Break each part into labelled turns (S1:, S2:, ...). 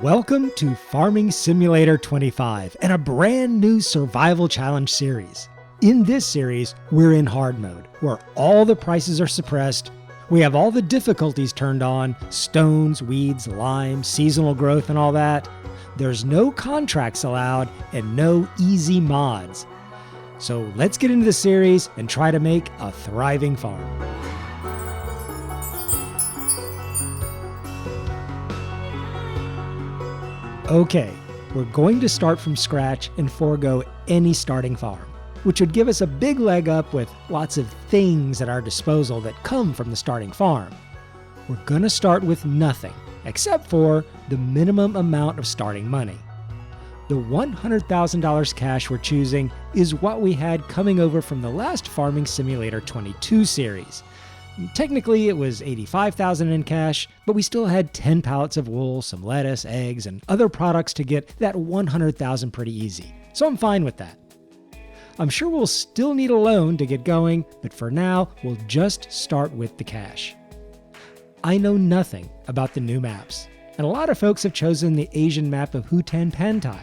S1: Welcome to Farming Simulator 25 and a brand new survival challenge series. In this series, we're in hard mode, where all the prices are suppressed. We have all the difficulties turned on, stones, weeds, lime, seasonal growth, and all that. There's no contracts allowed and no easy mods. So let's get into the series and try to make a thriving farm. Okay, we're going to start from scratch and forego any starting farm, which would give us a big leg up with lots of things at our disposal that come from the starting farm. We're going to start with nothing, except for the minimum amount of starting money. The $100,000 cash we're choosing is what we had coming over from the last Farming Simulator 22 series. Technically, it was $85,000 in cash, but we still had 10 pallets of wool, some lettuce, eggs, and other products to get that $100,000 pretty easy. So I'm fine with that. I'm sure we'll still need a loan to get going, but for now, we'll just start with the cash. I know nothing about the new maps, and a lot of folks have chosen the Asian map of Hutan Pantai,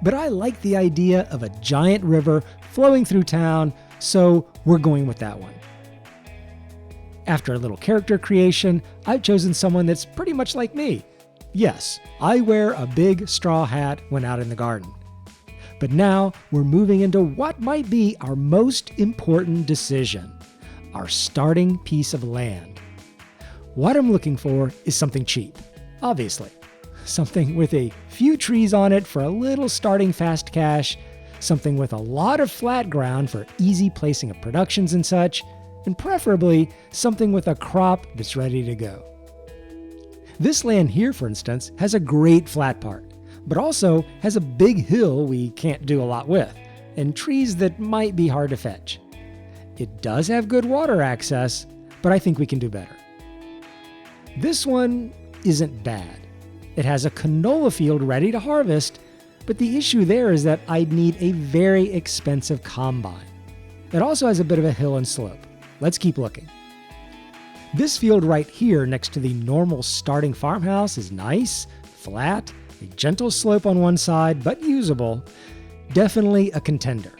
S1: but I like the idea of a giant river flowing through town, so we're going with that one. After a little character creation, I've chosen someone that's pretty much like me. Yes, I wear a big straw hat when out in the garden. But now we're moving into what might be our most important decision, our starting piece of land. What I'm looking for is something cheap, obviously. Something with a few trees on it for a little starting fast cash, something with a lot of flat ground for easy placing of productions and such, and preferably something with a crop that's ready to go. This land here, for instance, has a great flat part, but also has a big hill we can't do a lot with, and trees that might be hard to fetch. It does have good water access, but I think we can do better. This one isn't bad. It has a canola field ready to harvest, but the issue there is that I'd need a very expensive combine. It also has a bit of a hill and slope. Let's keep looking. This field right here next to the normal starting farmhouse is nice, flat, a gentle slope on one side, but usable. Definitely a contender.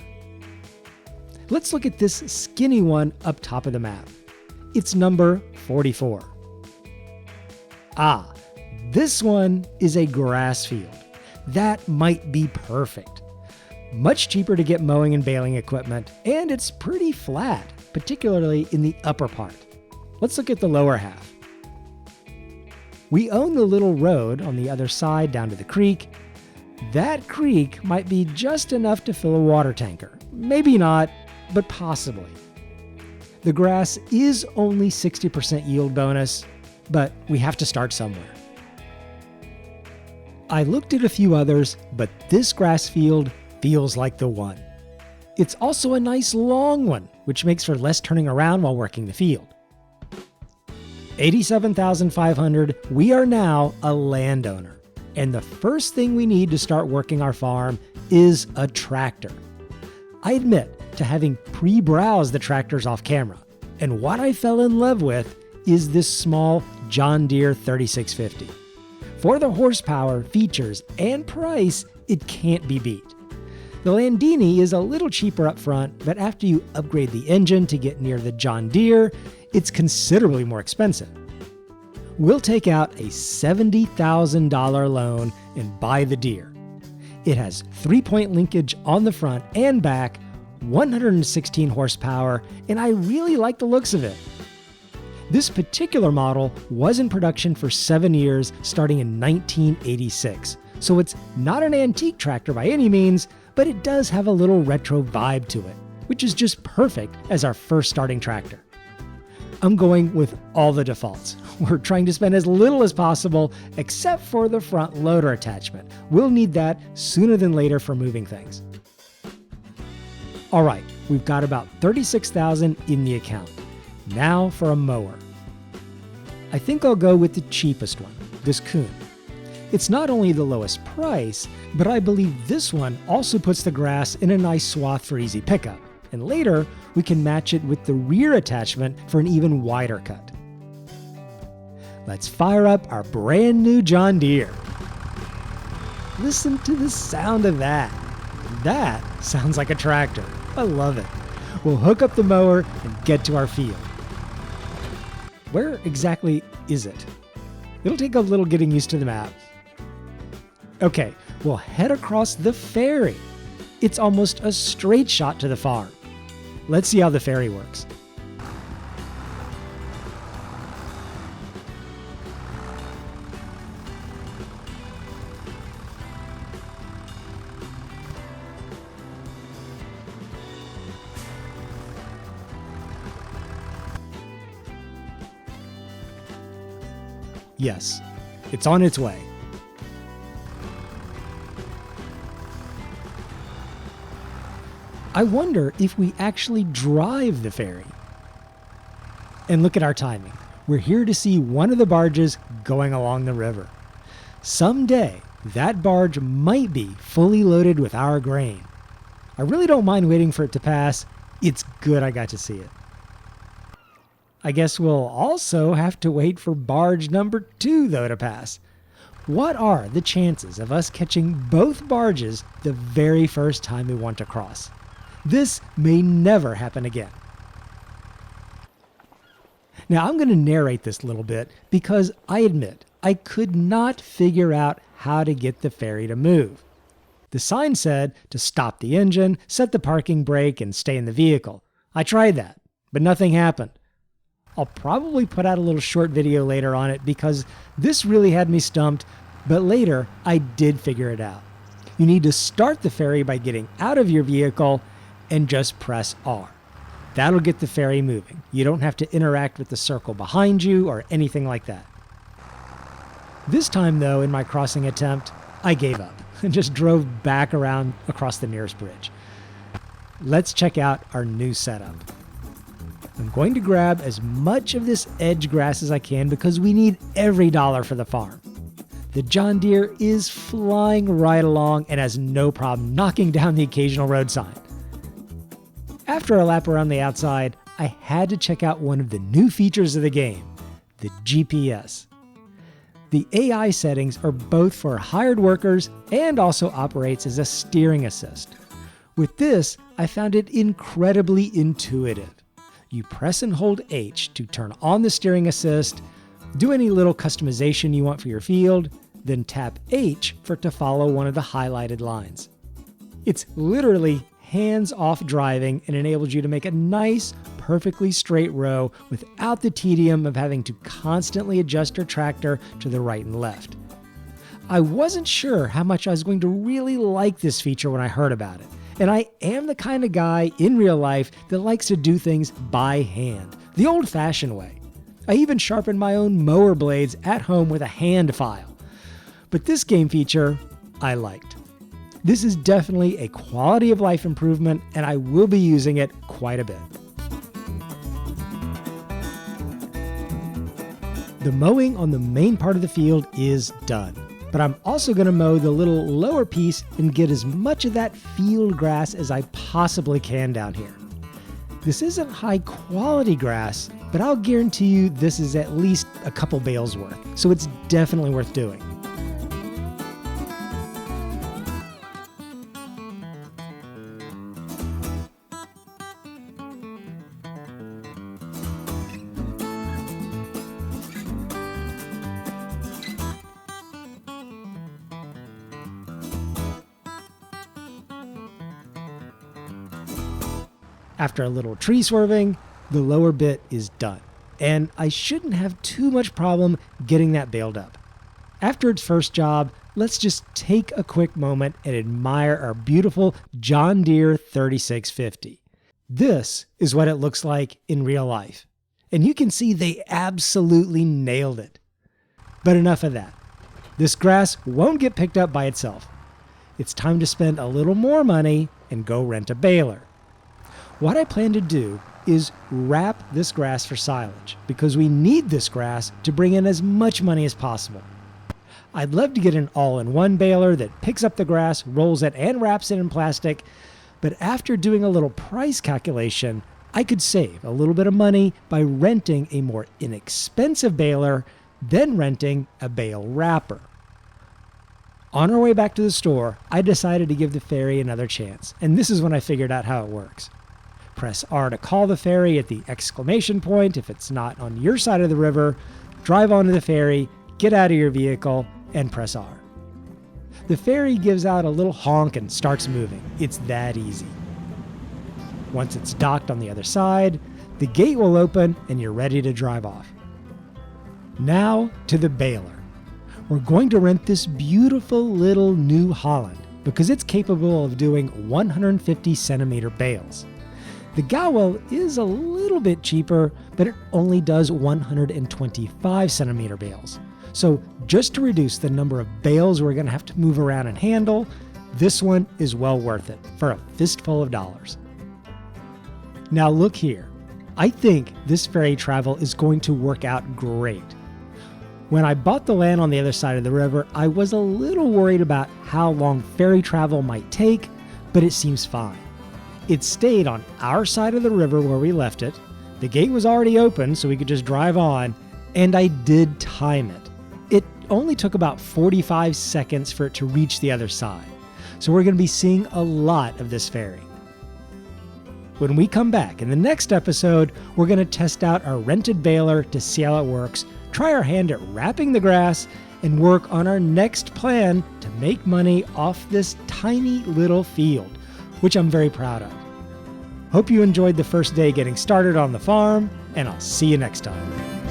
S1: Let's look at this skinny one up top of the map. It's number 44. This one is a grass field. That might be perfect. Much cheaper to get mowing and baling equipment, and it's pretty flat, particularly in the upper part. Let's look at the lower half. We own the little road on the other side down to the creek. That creek might be just enough to fill a water tanker. Maybe not, but possibly. The grass is only 60% yield bonus, but we have to start somewhere. I looked at a few others, but this grass field feels like the one. It's also a nice long one, which makes for less turning around while working the field. $87,500, we are now a landowner. And the first thing we need to start working our farm is a tractor. I admit to having pre-browsed the tractors off camera, and what I fell in love with is this small John Deere 3650. For the horsepower, features, and price, it can't be beat. The Landini is a little cheaper up front, but after you upgrade the engine to get near the John Deere, it's considerably more expensive. We'll take out a $70,000 loan and buy the Deere. It has 3-point linkage on the front and back, 116 horsepower, and I really like the looks of it. This particular model was in production for 7 years, starting in 1986, so it's not an antique tractor by any means, but it does have a little retro vibe to it, which is just perfect as our first starting tractor. I'm going with all the defaults. We're trying to spend as little as possible, except for the front loader attachment. We'll need that sooner than later for moving things. All right, we've got about $36,000 in the account. Now for a mower. I think I'll go with the cheapest one, this Kuhn. It's not only the lowest price, but I believe this one also puts the grass in a nice swath for easy pickup. And later, we can match it with the rear attachment for an even wider cut. Let's fire up our brand new John Deere. Listen to the sound of that. That sounds like a tractor. I love it. We'll hook up the mower and get to our field. Where exactly is it? It'll take a little getting used to the map. Okay, we'll head across the ferry. It's almost a straight shot to the farm. Let's see how the ferry works. Yes, it's on its way. I wonder if we actually drive the ferry. And look at our timing. We're here to see one of the barges going along the river. Someday, that barge might be fully loaded with our grain. I really don't mind waiting for it to pass. It's good I got to see it. I guess we'll also have to wait for barge number 2, though, to pass. What are the chances of us catching both barges the very first time we want to cross? This may never happen again. Now, I'm going to narrate this little bit because I admit I could not figure out how to get the ferry to move. The sign said to stop the engine, set the parking brake, and stay in the vehicle. I tried that, but nothing happened. I'll probably put out a little short video later on it because this really had me stumped, but later I did figure it out. You need to start the ferry by getting out of your vehicle and just press R. That'll get the ferry moving. You don't have to interact with the circle behind you or anything like that. This time though, in my crossing attempt, I gave up and just drove back around across the nearest bridge. Let's check out our new setup. I'm going to grab as much of this edge grass as I can because we need every dollar for the farm. The John Deere is flying right along and has no problem knocking down the occasional road sign. After a lap around the outside, I had to check out one of the new features of the game, the GPS. The AI settings are both for hired workers and also operates as a steering assist. With this, I found it incredibly intuitive. You press and hold H to turn on the steering assist, do any little customization you want for your field, then tap H for it to follow one of the highlighted lines. It's literally hands-off driving and enables you to make a nice, perfectly straight row without the tedium of having to constantly adjust your tractor to the right and left. I wasn't sure how much I was going to really like this feature when I heard about it. And I am the kind of guy in real life that likes to do things by hand, the old-fashioned way. I even sharpen my own mower blades at home with a hand file. But this game feature, I liked. This is definitely a quality of life improvement, and I will be using it quite a bit. The mowing on the main part of the field is done. But I'm also going to mow the little lower piece and get as much of that field grass as I possibly can down here. This isn't high quality grass, but I'll guarantee you this is at least a couple bales worth, so it's definitely worth doing. After a little tree swerving, the lower bit is done, and I shouldn't have too much problem getting that baled up. After its first job, let's just take a quick moment and admire our beautiful John Deere 3650. This is what it looks like in real life, and you can see they absolutely nailed it. But enough of that. This grass won't get picked up by itself. It's time to spend a little more money and go rent a baler. What I plan to do is wrap this grass for silage because we need this grass to bring in as much money as possible. I'd love to get an all-in-one baler that picks up the grass, rolls it, and wraps it in plastic, but after doing a little price calculation, I could save a little bit of money by renting a more inexpensive baler, then renting a bale wrapper. On our way back to the store, I decided to give the ferry another chance, and this is when I figured out how it works. Press R to call the ferry at the exclamation point if it's not on your side of the river, drive onto the ferry, get out of your vehicle, and press R. The ferry gives out a little honk and starts moving. It's that easy. Once it's docked on the other side, the gate will open and you're ready to drive off. Now to the baler. We're going to rent this beautiful little New Holland because it's capable of doing 150 centimeter bales. The Gowell is a little bit cheaper, but it only does 125 centimeter bales. So just to reduce the number of bales we're going to have to move around and handle, this one is well worth it for a fistful of dollars. Now look here. I think this ferry travel is going to work out great. When I bought the land on the other side of the river, I was a little worried about how long ferry travel might take, but it seems fine. It stayed on our side of the river where we left it. The gate was already open, so we could just drive on, and I did time it. It only took about 45 seconds for it to reach the other side. So we're going to be seeing a lot of this ferry. When we come back in the next episode, we're going to test out our rented baler to see how it works, try our hand at wrapping the grass, and work on our next plan to make money off this tiny little field, which I'm very proud of. Hope you enjoyed the first day getting started on the farm, and I'll see you next time.